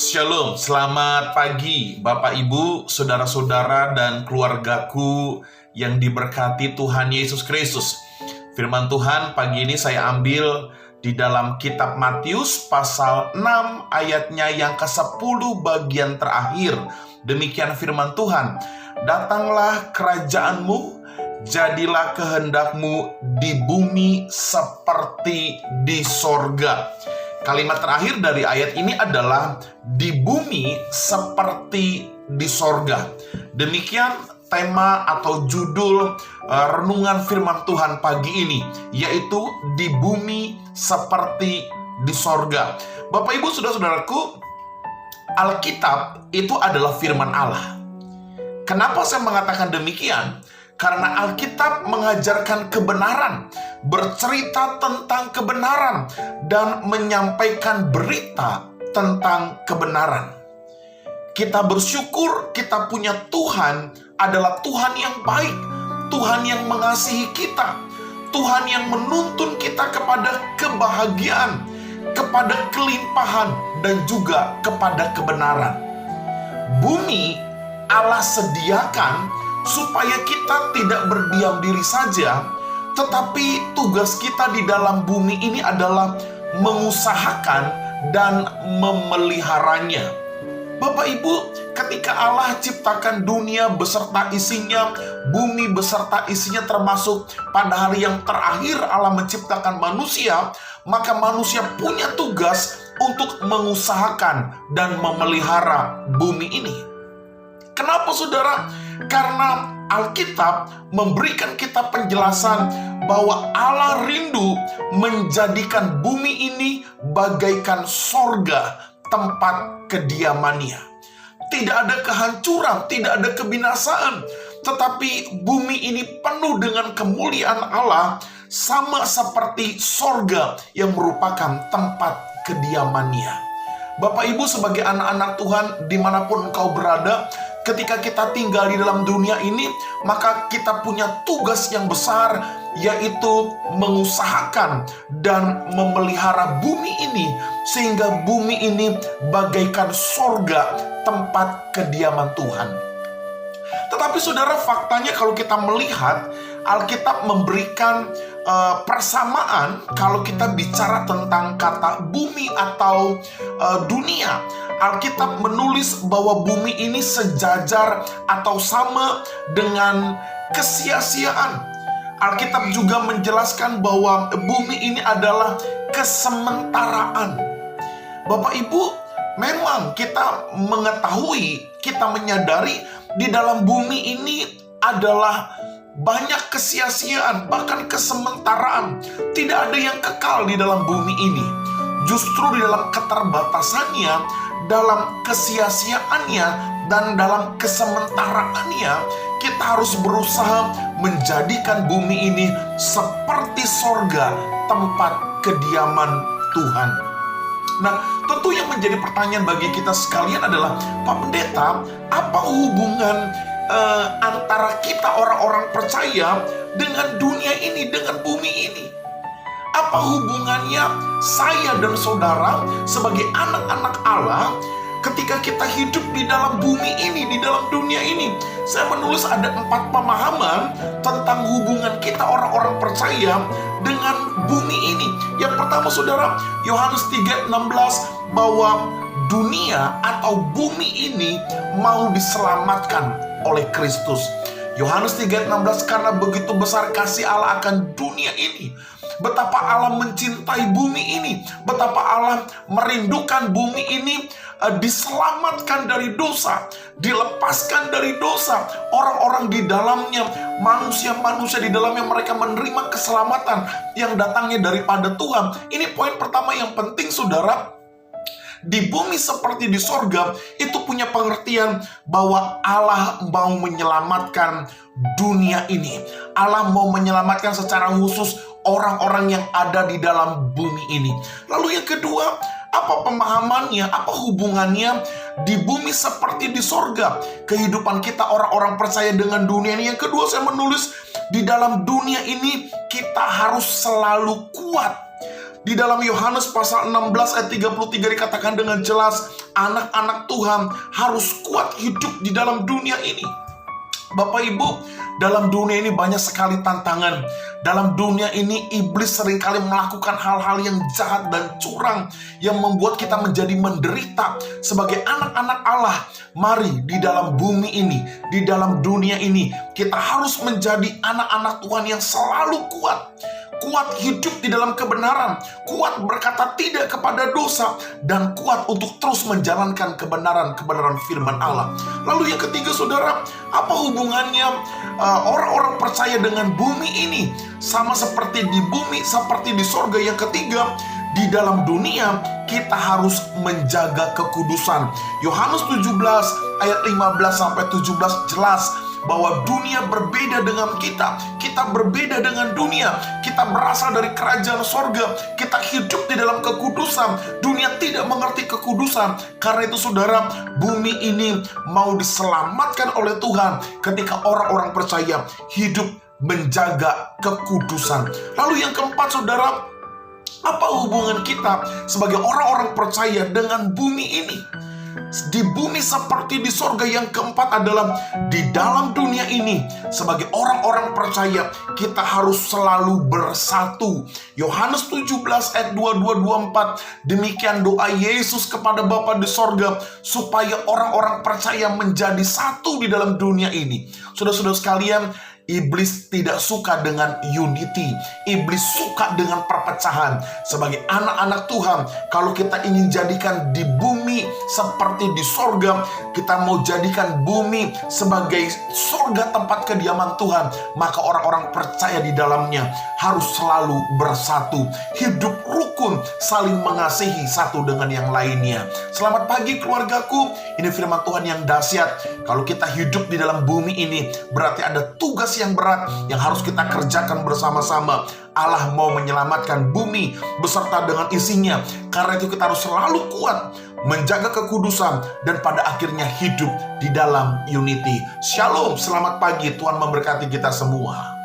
Shalom, selamat pagi Bapak Ibu, saudara-saudara dan keluargaku yang diberkati Tuhan Yesus Kristus. Firman Tuhan pagi ini saya ambil di dalam kitab Matius pasal 6 ayatnya yang ke-10 bagian terakhir. Demikian firman Tuhan, "Datanglah kerajaanmu, jadilah kehendakmu di bumi seperti di sorga." Kalimat terakhir dari ayat ini adalah di bumi seperti di sorga. Demikian tema atau judul renungan firman Tuhan pagi ini, yaitu di bumi seperti di sorga. Bapak Ibu saudara-saudaraku, Alkitab itu adalah firman Allah. Kenapa saya mengatakan demikian? Karena Alkitab mengajarkan kebenaran, bercerita tentang kebenaran, dan menyampaikan berita tentang kebenaran. Kita bersyukur kita punya Tuhan adalah Tuhan yang baik, Tuhan yang mengasihi kita, Tuhan yang menuntun kita kepada kebahagiaan, kepada kelimpahan, dan juga kepada kebenaran. Bumi Allah sediakan supaya kita tidak berdiam diri saja, tetapi tugas kita di dalam bumi ini adalah mengusahakan dan memeliharanya. Bapak Ibu, ketika Allah ciptakan dunia beserta isinya, bumi beserta isinya, termasuk pada hari yang terakhir Allah menciptakan manusia, maka manusia punya tugas untuk mengusahakan dan memelihara bumi ini. Kenapa saudara? Karena Alkitab memberikan kita penjelasan bahwa Allah rindu menjadikan bumi ini bagaikan sorga, tempat kediamannya. Tidak ada kehancuran, tidak ada kebinasaan, tetapi bumi ini penuh dengan kemuliaan Allah, sama seperti sorga yang merupakan tempat kediamannya. Bapak Ibu sebagai anak-anak Tuhan dimanapun engkau berada, ketika kita tinggal di dalam dunia ini, maka kita punya tugas yang besar, yaitu mengusahakan dan memelihara bumi ini, sehingga bumi ini bagaikan sorga, tempat kediaman Tuhan. Tetapi saudara, faktanya kalau kita melihat, Alkitab memberikan persamaan kalau kita bicara tentang kata bumi atau dunia. Alkitab menulis bahwa bumi ini sejajar atau sama dengan kesia-siaan. Alkitab juga menjelaskan bahwa bumi ini adalah kesementaraan. Bapak Ibu, memang kita mengetahui, kita menyadari di dalam bumi ini adalah banyak kesia-siaan, bahkan kesementaraan. Tidak ada yang kekal di dalam bumi ini. Justru di dalam keterbatasannya, dalam kesia-siaannya, dan dalam kesementaraannya, kita harus berusaha menjadikan bumi ini seperti sorga, tempat kediaman Tuhan. Nah, tentu yang menjadi pertanyaan bagi kita sekalian adalah, Pak Pendeta, apa hubungan antara kita orang-orang percaya dengan dunia ini, dengan bumi ini? Apa hubungannya saya dan saudara sebagai anak-anak Allah ketika kita hidup di dalam bumi ini, di dalam dunia ini? Saya menulis ada 4 pemahaman tentang hubungan kita orang-orang percaya dengan bumi ini. Yang pertama saudara, Yohanes 3:16, bahwa dunia atau bumi ini mau diselamatkan oleh Kristus. Yohanes 3:16, karena begitu besar kasih Allah akan dunia ini, betapa Allah mencintai bumi ini, betapa Allah merindukan bumi ini diselamatkan dari dosa, dilepaskan dari dosa, orang-orang di dalamnya, manusia-manusia di dalamnya, mereka menerima keselamatan yang datangnya daripada Tuhan. Ini poin pertama yang penting saudara. Di bumi seperti di sorga itu punya pengertian bahwa Allah mau menyelamatkan dunia ini. Allah mau menyelamatkan secara khusus orang-orang yang ada di dalam bumi ini. Lalu yang kedua, apa pemahamannya, apa hubungannya di bumi seperti di sorga, kehidupan kita orang-orang percaya dengan dunia ini? Yang kedua, saya menulis di dalam dunia ini kita harus selalu kuat. Di dalam Yohanes pasal 16 ayat 33 dikatakan dengan jelas, anak-anak Tuhan harus kuat hidup di dalam dunia ini. Bapak Ibu, dalam dunia ini banyak sekali tantangan. Dalam dunia ini iblis seringkali melakukan hal-hal yang jahat dan curang yang membuat kita menjadi menderita. Sebagai anak-anak Allah, mari di dalam bumi ini, di dalam dunia ini, kita harus menjadi anak-anak Tuhan yang selalu kuat. Kuat hidup di dalam kebenaran, kuat berkata tidak kepada dosa, dan kuat untuk terus menjalankan kebenaran firman Allah. Lalu yang ketiga, saudara, apa hubungannya orang-orang percaya dengan bumi ini? Sama seperti di bumi, seperti di sorga. Yang ketiga, di dalam dunia kita harus menjaga kekudusan. Yohanes 17 ayat 15-17 jelas bahwa dunia berbeda dengan kita berbeda dengan dunia, kita berasal dari kerajaan sorga, kita hidup di dalam kekudusan, dunia tidak mengerti kekudusan. Karena itu saudara, bumi ini mau diselamatkan oleh Tuhan ketika orang-orang percaya hidup menjaga kekudusan. Lalu yang keempat, saudara, apa hubungan kita sebagai orang-orang percaya dengan bumi ini? Di bumi seperti di sorga. Yang keempat adalah di dalam dunia ini, sebagai orang-orang percaya, kita harus selalu bersatu. Yohanes 17 ayat 22-24, demikian doa Yesus kepada Bapa di sorga, supaya orang-orang percaya menjadi satu di dalam dunia ini. Saudara-saudara sekalian, iblis tidak suka dengan unity. Iblis suka dengan perpecahan. Sebagai anak-anak Tuhan, kalau kita ingin jadikan di bumi seperti di sorga, kita mau jadikan bumi sebagai sorga tempat kediaman Tuhan, maka orang-orang percaya di dalamnya harus selalu bersatu, hidup rukun, saling mengasihi satu dengan yang lainnya. Selamat pagi keluargaku, ini firman Tuhan yang dahsyat. Kalau kita hidup di dalam bumi ini, berarti ada tugas yang berat yang harus kita kerjakan bersama-sama. Allah mau menyelamatkan bumi beserta dengan isinya. Karena itu kita harus selalu kuat menjaga kekudusan dan pada akhirnya hidup di dalam unity. Shalom, selamat pagi, Tuhan memberkati kita semua.